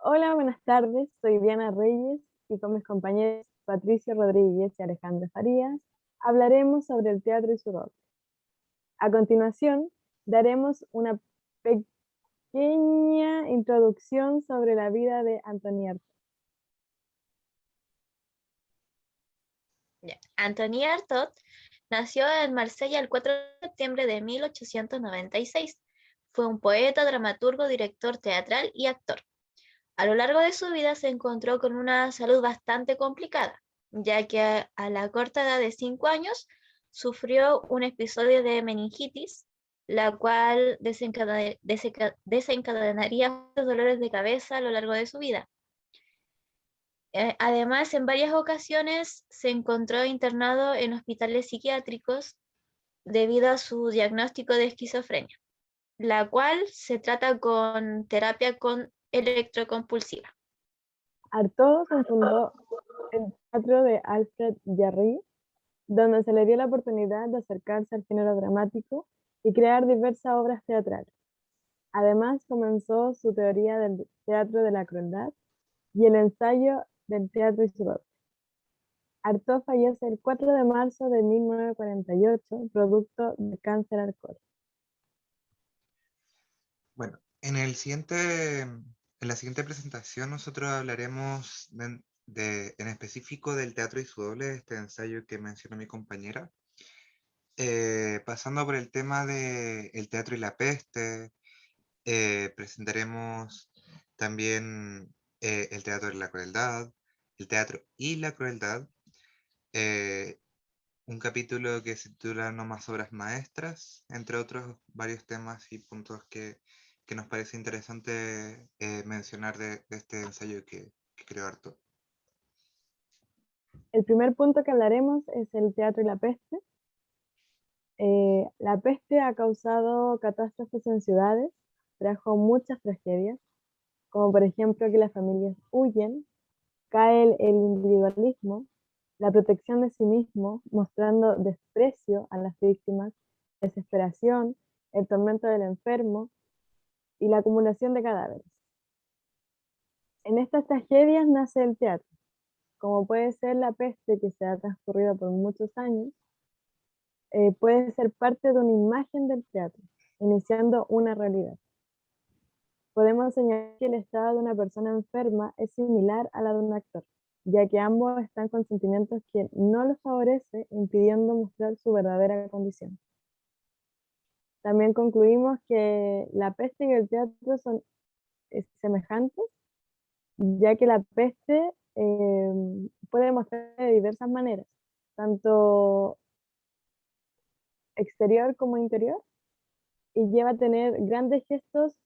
Hola, buenas tardes. Soy Diana Reyes y con mis compañeros Patricio Rodríguez y Alejandra Farías hablaremos sobre el teatro y su rol. A continuación, daremos una pequeña introducción sobre la vida de Antonieta. Antony Artaud nació en Marsella el 4 de septiembre de 1896. Fue un poeta, dramaturgo, director teatral y actor. A lo largo de su vida se encontró con una salud bastante complicada, ya que a la corta edad de 5 años sufrió un episodio de meningitis, la cual desencadenaría dolores de cabeza a lo largo de su vida. Además, en varias ocasiones se encontró internado en hospitales psiquiátricos debido a su diagnóstico de esquizofrenia, la cual se trata con terapia con electrocompulsiva. Artaud fundó el teatro de Alfred Jarry, donde se le dio la oportunidad de acercarse al género dramático y crear diversas obras teatrales. Además, comenzó su teoría del teatro de la crueldad y el ensayo del teatro y su rol. Artaud fallece el 4 de marzo de 1948, producto de cáncer al colon. Bueno, en la siguiente presentación nosotros hablaremos en específico del teatro y su doble, este ensayo que mencionó mi compañera, pasando por el tema del teatro y la peste. Presentaremos también el teatro de la crueldad, el teatro y la crueldad, eh, un capítulo que se titula No más obras maestras, entre otros varios temas y puntos que nos parece interesante mencionar de este ensayo que creó Artaud. El primer punto que hablaremos es el teatro y la peste. La peste ha causado catástrofes en ciudades, trajo muchas tragedias, como por ejemplo que las familias huyen, cae el individualismo, la protección de sí mismo, mostrando desprecio a las víctimas, desesperación, el tormento del enfermo y la acumulación de cadáveres. En estas tragedias nace el teatro, como puede ser la peste que se ha transcurrido por muchos años, puede ser parte de una imagen del teatro, iniciando una realidad. Podemos señalar que el estado de una persona enferma es similar a la de un actor, ya que ambos están con sentimientos que no los favorece, impidiendo mostrar su verdadera condición. También concluimos que la peste y el teatro son semejantes, ya que la peste puede mostrar de diversas maneras, tanto exterior como interior, y lleva a tener grandes gestos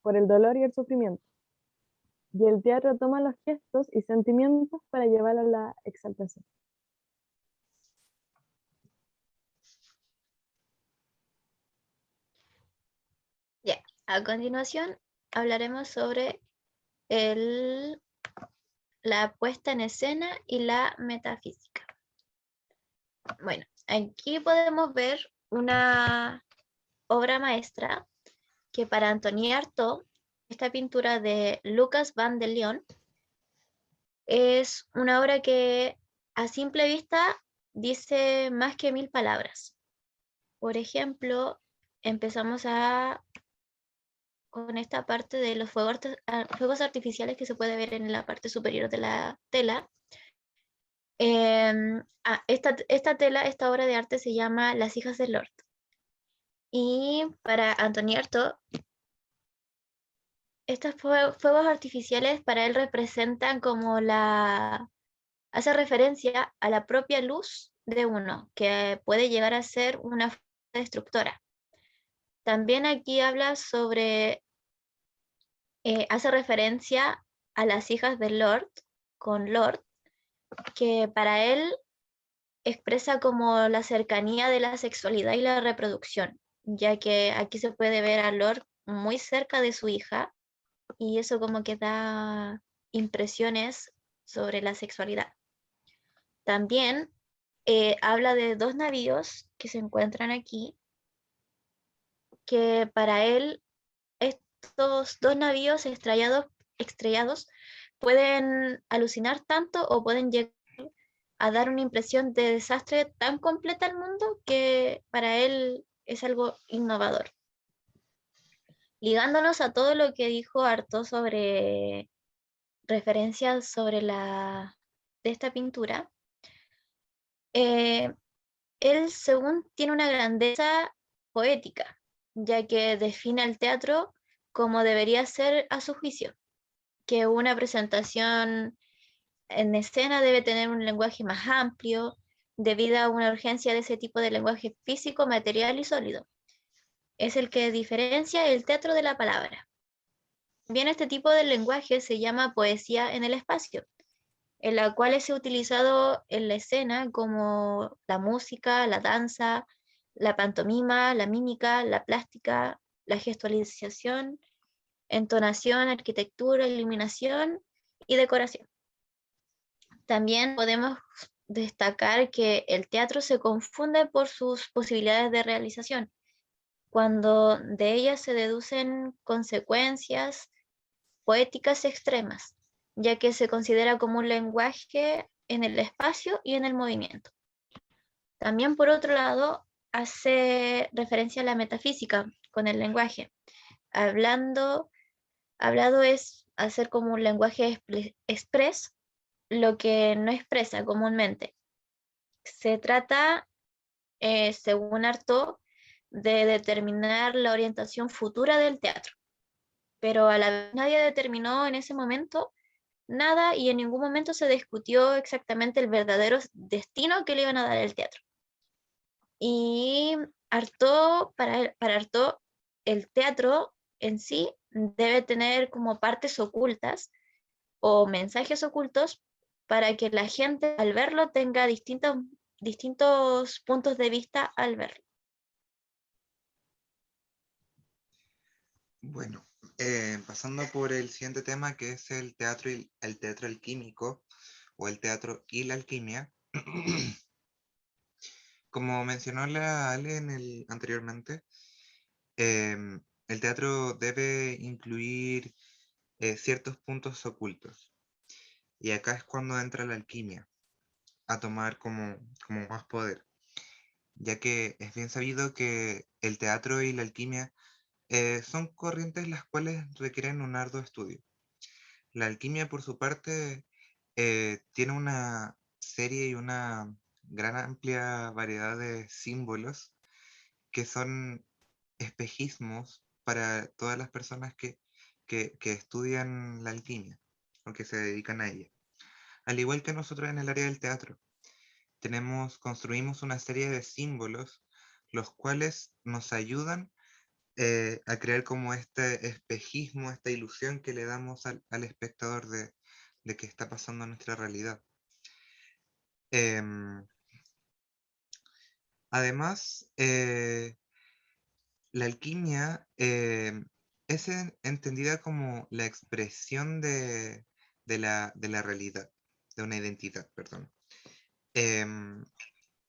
por el dolor y el sufrimiento. Y el teatro toma los gestos y sentimientos para llevarlo a la exaltación. Ya, a continuación hablaremos sobre la puesta en escena y la metafísica. Bueno, aquí podemos ver una obra maestra que para Antony Artaud, esta pintura de Lucas van der Leon, es una obra que a simple vista dice más que 1000 palabras. Por ejemplo, empezamos con esta parte de los fuegos artificiales que se puede ver en la parte superior de la tela. Esta tela, esta obra de arte se llama Las hijas del Lord. Y para Antony Artaud, estos fuegos artificiales para él representan hace referencia a la propia luz de uno, que puede llegar a ser una fuerza destructora. También aquí habla hace referencia a las hijas del Lord, con Lord, que para él expresa como la cercanía de la sexualidad y la reproducción, ya que aquí se puede ver a Lord muy cerca de su hija, y eso como que da impresiones sobre la sexualidad. También habla de dos navíos que se encuentran aquí, que para él estos dos navíos estrellados estrellados, pueden alucinar tanto o pueden llegar a dar una impresión de desastre tan completa al mundo que para él es algo innovador. Ligándonos a todo lo que dijo Artaud sobre referencias sobre de esta pintura, eh, él, según, tiene una grandeza poética, ya que define el teatro como debería ser a su juicio, que una presentación en escena debe tener un lenguaje más amplio, debido a una urgencia de ese tipo de lenguaje físico, material y sólido. Es el que diferencia el teatro de la palabra. Bien, este tipo de lenguaje se llama poesía en el espacio, en la cual es utilizado en la escena como la música, la danza, la pantomima, la mímica, la plástica, la gestualización, entonación, arquitectura, iluminación y decoración. También podemos destacar que el teatro se confunde por sus posibilidades de realización, cuando de ellas se deducen consecuencias poéticas extremas, ya que se considera como un lenguaje en el espacio y en el movimiento. También, por otro lado, hace referencia a la metafísica con el lenguaje. Hablado es hacer como un lenguaje express lo que no expresa comúnmente. Se trata, según Artaud, de determinar la orientación futura del teatro, pero a la vez nadie determinó en ese momento nada y en ningún momento se discutió exactamente el verdadero destino que le iban a dar al teatro. Y para Artaud, el teatro en sí debe tener como partes ocultas o mensajes ocultos para que la gente al verlo tenga distintos puntos de vista al verlo. Bueno, pasando por el siguiente tema, que es el teatro, el teatro alquímico o el teatro y la alquimia. Como mencionó la Ale anteriormente, el teatro debe incluir ciertos puntos ocultos. Y acá es cuando entra la alquimia a tomar como más poder, ya que es bien sabido que el teatro y la alquimia son corrientes las cuales requieren un arduo estudio. La alquimia, por su parte, tiene una serie y una gran amplia variedad de símbolos que son espejismos para todas las personas que estudian la alquimia o que se dedican a ella. Al igual que nosotros en el área del teatro, construimos una serie de símbolos los cuales nos ayudan a crear como este espejismo, esta ilusión que le damos al espectador de que está pasando en nuestra realidad. Em, Además, la alquimia es entendida como la expresión de la realidad, de una identidad, perdón. Em,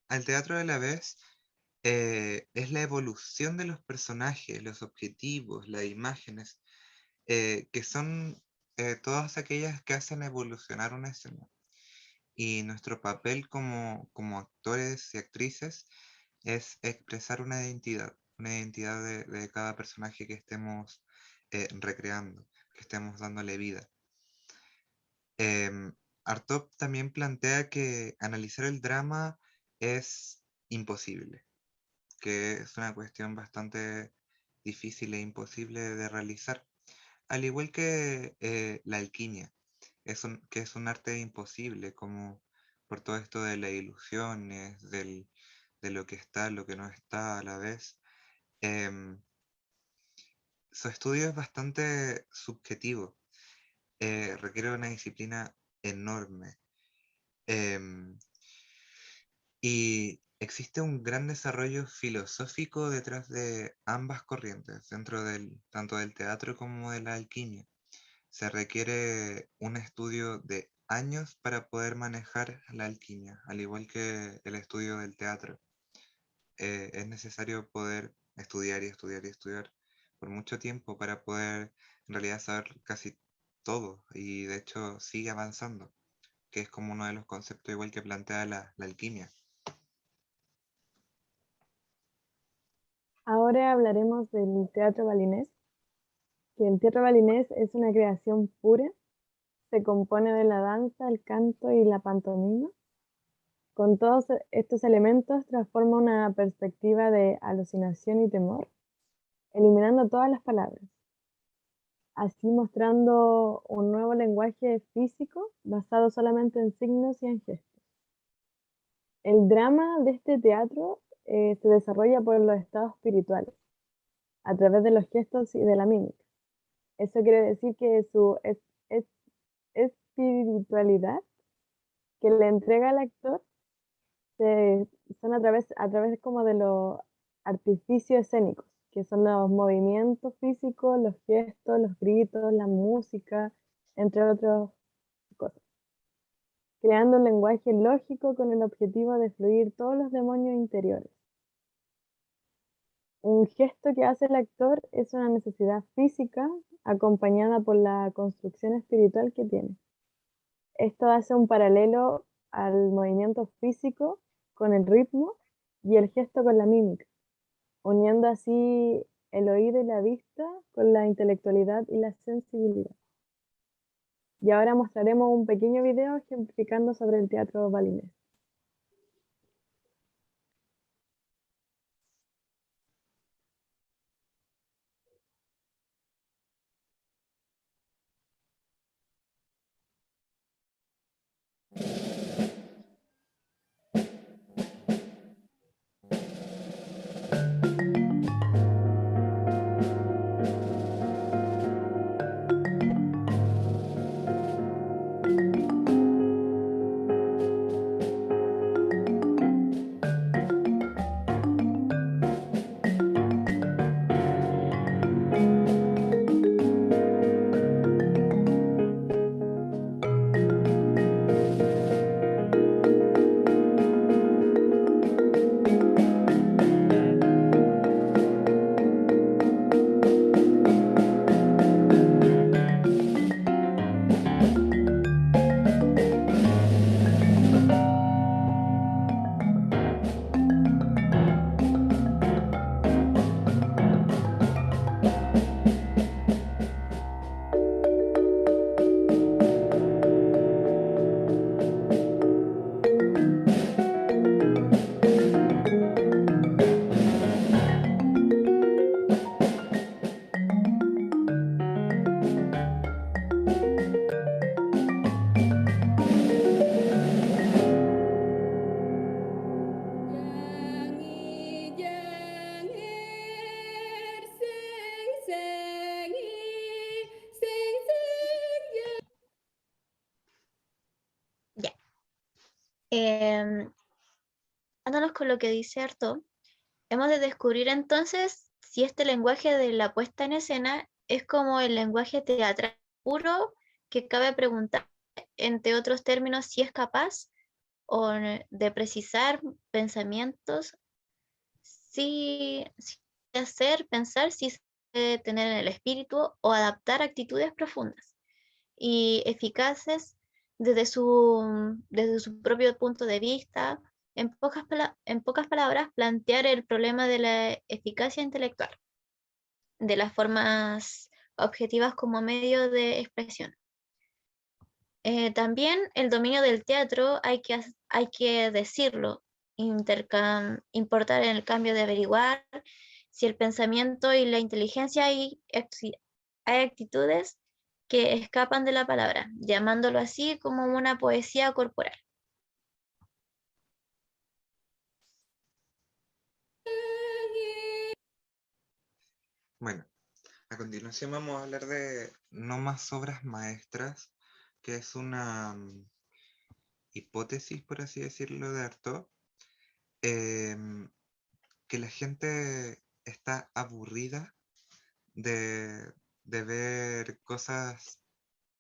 Al teatro de la vez es la evolución de los personajes, los objetivos, las imágenes, que son todas aquellas que hacen evolucionar una escena. Y nuestro papel como actores y actrices es expresar una identidad de cada personaje que estemos recreando, que estemos dándole vida. Artaud también plantea que analizar el drama es imposible, que es una cuestión bastante difícil e imposible de realizar, al igual que la alquimia, que es un arte imposible, como por todo esto de las ilusiones, de lo que está, lo que no está a la vez. Em, Su estudio es bastante subjetivo, requiere una disciplina enorme. em, Y existe un gran desarrollo filosófico detrás de ambas corrientes, tanto del teatro como de la alquimia. Se requiere un estudio de años para poder manejar la alquimia, al igual que el estudio del teatro. Es necesario poder estudiar y estudiar y estudiar por mucho tiempo para poder en realidad saber casi todo y de hecho sigue avanzando, que es como uno de los conceptos igual que plantea la alquimia. Ahora hablaremos del teatro balinés, que el teatro balinés es una creación pura, se compone de la danza, el canto y la pantomima. Con todos estos elementos transforma una perspectiva de alucinación y temor, eliminando todas las palabras, así mostrando un nuevo lenguaje físico basado solamente en signos y en gestos. El drama de este teatro se desarrolla por los estados espirituales, a través de los gestos y de la mímica. Eso quiere decir que su es- espiritualidad que le entrega al actor son a través como de los artificios escénicos, que son los movimientos físicos, los gestos, los gritos, la música, entre otras cosas, creando un lenguaje lógico con el objetivo de fluir todos los demonios interiores. Un gesto que hace el actor es una necesidad física acompañada por la construcción espiritual que tiene. Esto hace un paralelo al movimiento físico con el ritmo y el gesto con la mímica, uniendo así el oído y la vista con la intelectualidad y la sensibilidad. Y ahora mostraremos un pequeño video ejemplificando sobre el teatro balinés. Ya. Dándonos con lo que dice Artaud, hemos de descubrir entonces si este lenguaje de la puesta en escena es como el lenguaje teatral puro, que cabe preguntar, entre otros términos, si es capaz de precisar pensamientos, si hacer pensar, si se puede tener en el espíritu o adaptar actitudes profundas y eficaces desde su propio punto de vista. En pocas palabras, plantear el problema de la eficacia intelectual, de las formas objetivas como medio de expresión. También el dominio del teatro, hay que decirlo, importar en el cambio de averiguar si el pensamiento y la inteligencia hay actitudes que escapan de la palabra, llamándolo así como una poesía corporal. Bueno, a continuación vamos a hablar de No más obras maestras, que es una hipótesis, por así decirlo, de Artaud, em, que la gente está aburrida de ver cosas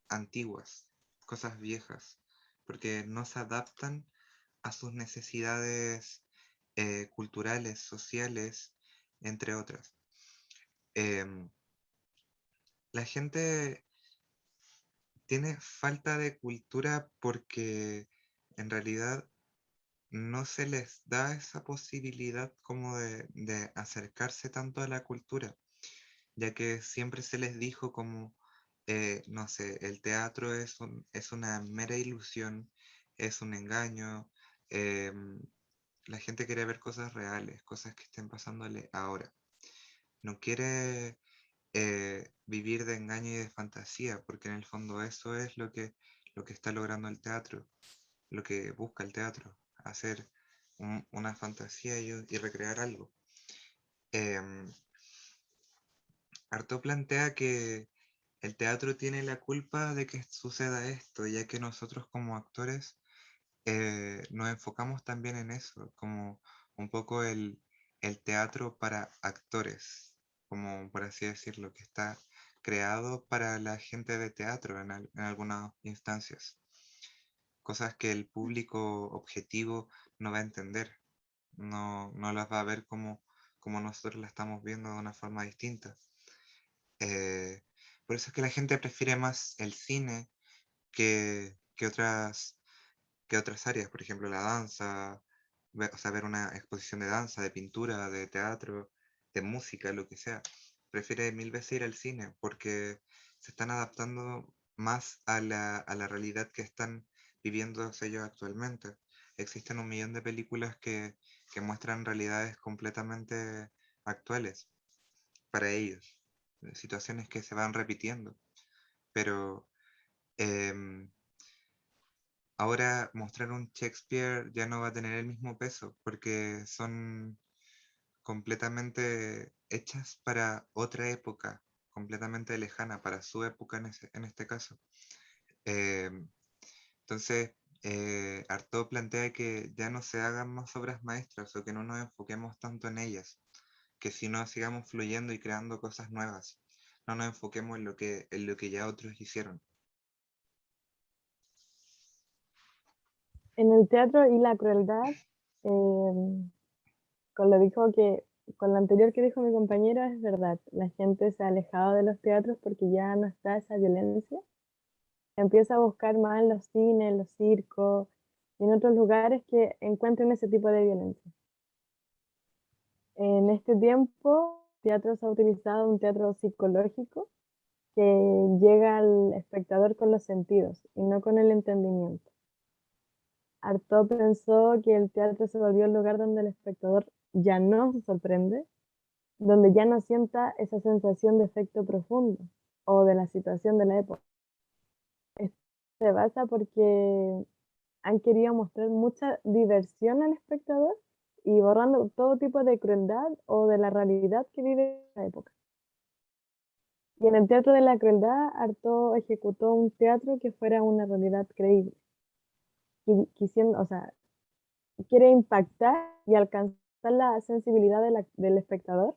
antiguas, cosas viejas, porque no se adaptan a sus necesidades culturales, sociales, entre otras. Em, la gente tiene falta de cultura porque en realidad no se les da esa posibilidad como de acercarse tanto a la cultura, ya que siempre se les dijo como, no sé, el teatro es una mera ilusión, es un engaño, em, la gente quiere ver cosas reales, cosas que estén pasándole ahora. No quiere vivir de engaño y de fantasía, porque en el fondo eso es lo que está logrando el teatro, lo que busca el teatro, hacer una fantasía y recrear algo. Em, Artaud plantea que el teatro tiene la culpa de que suceda esto, ya que nosotros como actores nos enfocamos también en eso, como un poco el teatro para actores, como por así decirlo, que está creado para la gente de teatro en algunas instancias, cosas que el público objetivo no va a entender, no las va a ver como nosotros la estamos viendo de una forma distinta. Eh, por eso es que la gente prefiere más el cine que otras áreas, por ejemplo la danza, o sea, ver una exposición de danza, de pintura, de teatro, de música, lo que sea. Prefiere mil veces ir al cine porque se están adaptando más a la realidad que están viviendo ellos actualmente. Existen un millón de películas que muestran realidades completamente actuales para ellos, situaciones que se van repitiendo, pero em, ahora mostrar un Shakespeare ya no va a tener el mismo peso porque son completamente hechas para otra época, completamente lejana, para su época en este caso. Eh, entonces, Artaud plantea que ya no se hagan más obras maestras o que no nos enfoquemos tanto en ellas, que si no sigamos fluyendo y creando cosas nuevas, no nos enfoquemos en lo que ya otros hicieron. En el teatro y la crueldad, con con lo anterior que dijo mi compañero, es verdad. La gente se ha alejado de los teatros porque ya no está esa violencia. Empieza a buscar más en los cines, en los circos y en otros lugares que encuentren ese tipo de violencia. En este tiempo, el teatro se ha utilizado un teatro psicológico que llega al espectador con los sentidos y no con el entendimiento. Artaud pensó que el teatro se volvió el lugar donde el espectador ya no se sorprende, donde ya no sienta esa sensación de efecto profundo o de la situación de la época. Esto se basa porque han querido mostrar mucha diversión al espectador y borrando todo tipo de crueldad o de la realidad que vive la época. Y en el teatro de la crueldad, Artaud ejecutó un teatro que fuera una realidad creíble, o sea, quiere impactar y alcanzar la sensibilidad del espectador,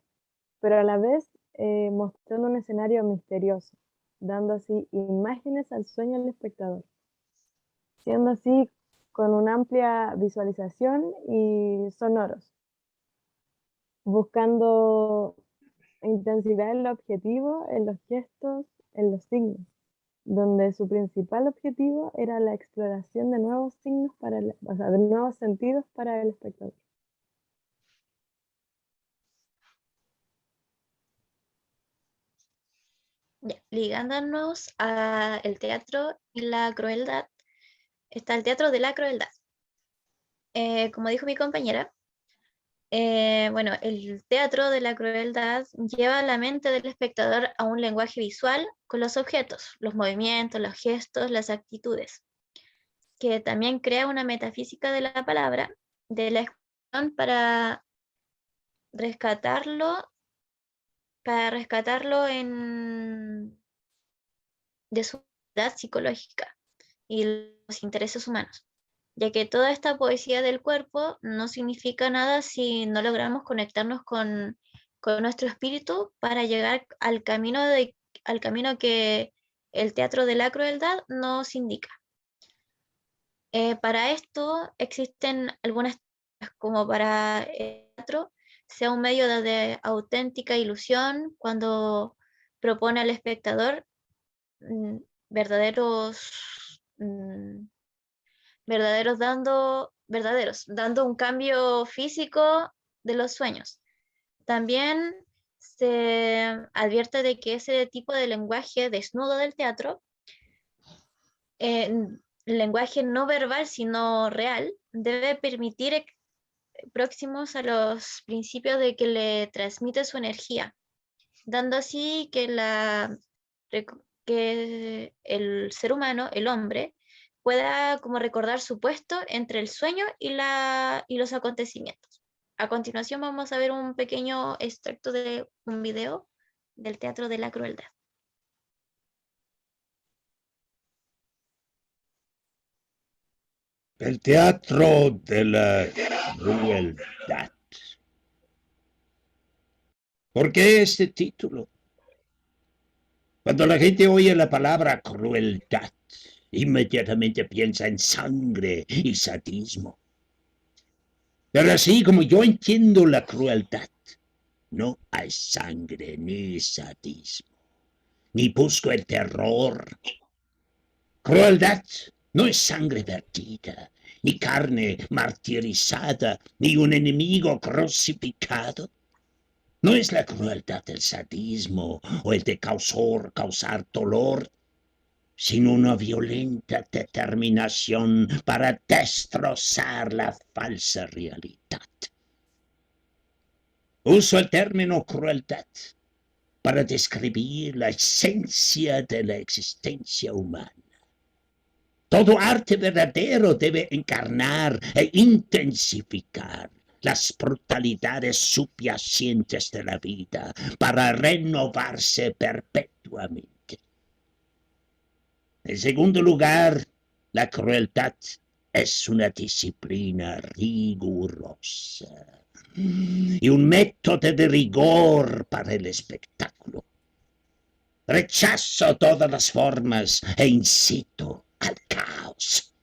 pero a la vez mostrando un escenario misterioso, dando así imágenes al sueño del espectador, siendo así con una amplia visualización y sonoros, buscando intensidad en lo objetivo, en los gestos, en los signos, donde su principal objetivo era la exploración de nuevos signos o sea, de nuevos sentidos para el espectador. Ya, ligándonos al teatro y la crueldad, está el teatro de la crueldad. Como dijo mi compañera, bueno, el teatro de la crueldad lleva la mente del espectador a un lenguaje visual con los objetos, los movimientos, los gestos, las actitudes, que también crea una metafísica de la palabra, de la expresión rescatarlo, para rescatarlo de su edad psicológica y los intereses humanos, ya que toda esta poesía del cuerpo no significa nada si no logramos conectarnos con nuestro espíritu para llegar al camino que el teatro de la crueldad nos indica. Para esto existen algunas como para el teatro sea un medio de auténtica ilusión cuando propone al espectador verdaderos, dando un cambio físico de los sueños. También se advierte de que ese tipo de lenguaje desnudo del teatro, lenguaje no verbal sino real, debe permitir próximos a los principios de que le transmite su energía, dando así que el ser humano, el hombre, pueda como recordar su puesto entre el sueño y los acontecimientos. A continuación vamos a ver un pequeño extracto de un video del Teatro de la Crueldad. El Teatro de la Crueldad. ¿Por qué este título? Cuando la gente oye la palabra crueldad, inmediatamente piensa en sangre y sadismo. Pero así como yo entiendo la crueldad, no hay sangre ni sadismo, ni busco el terror. Crueldad no es sangre vertida, ni carne martirizada, ni un enemigo crucificado. No es la crueldad del sadismo o el de causar dolor, sino una violenta determinación para destrozar la falsa realidad. Uso el término crueldad para describir la esencia de la existencia humana. Todo arte verdadero debe encarnar e intensificar las brutalidades subyacentes de la vida para renovarse perpetuamente. En segundo lugar, la crueldad es una disciplina rigurosa y un método de rigor para el espectáculo. Rechazo todas las formas e incito al caos.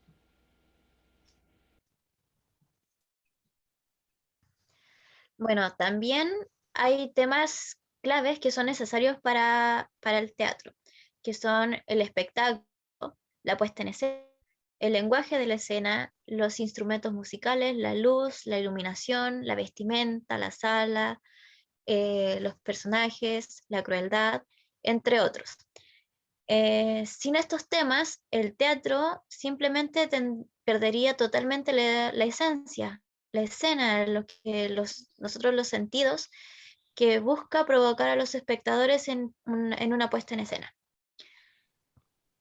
Bueno, también hay temas claves que son necesarios para el teatro, que son el espectáculo, la puesta en escena, el lenguaje de la escena, los instrumentos musicales, la luz, la iluminación, la vestimenta, la sala, los personajes, la crueldad, entre otros. Sin estos temas, el teatro simplemente perdería totalmente la esencia, la escena, lo que nosotros los sentidos, que busca provocar a los espectadores en una puesta en escena.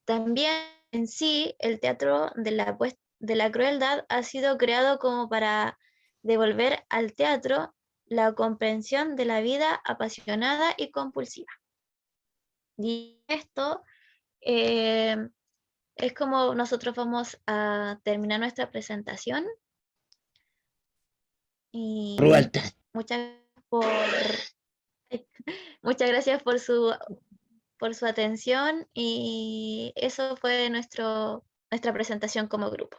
También en sí, el teatro de la crueldad ha sido creado como para devolver al teatro la comprensión de la vida apasionada y compulsiva. Y esto es como nosotros vamos a terminar nuestra presentación. Y Crueldad. muchas gracias por su atención, y eso fue nuestra presentación como grupo.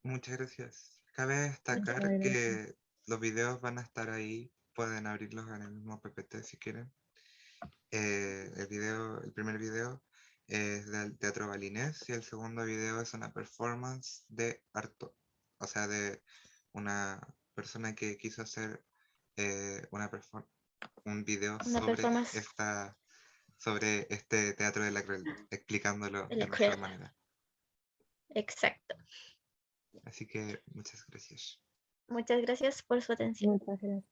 Muchas gracias. Cabe destacar Muchas gracias. que los videos van a estar ahí, pueden abrirlos en el mismo PPT si quieren. El primer video es del Teatro Balinés y el segundo video es una performance de Arto, o sea, de una persona que quiso hacer un video sobre este teatro de la crueldad, explicándolo de mejor manera. Exacto. Así que muchas gracias. Muchas gracias por su atención. Muchas gracias.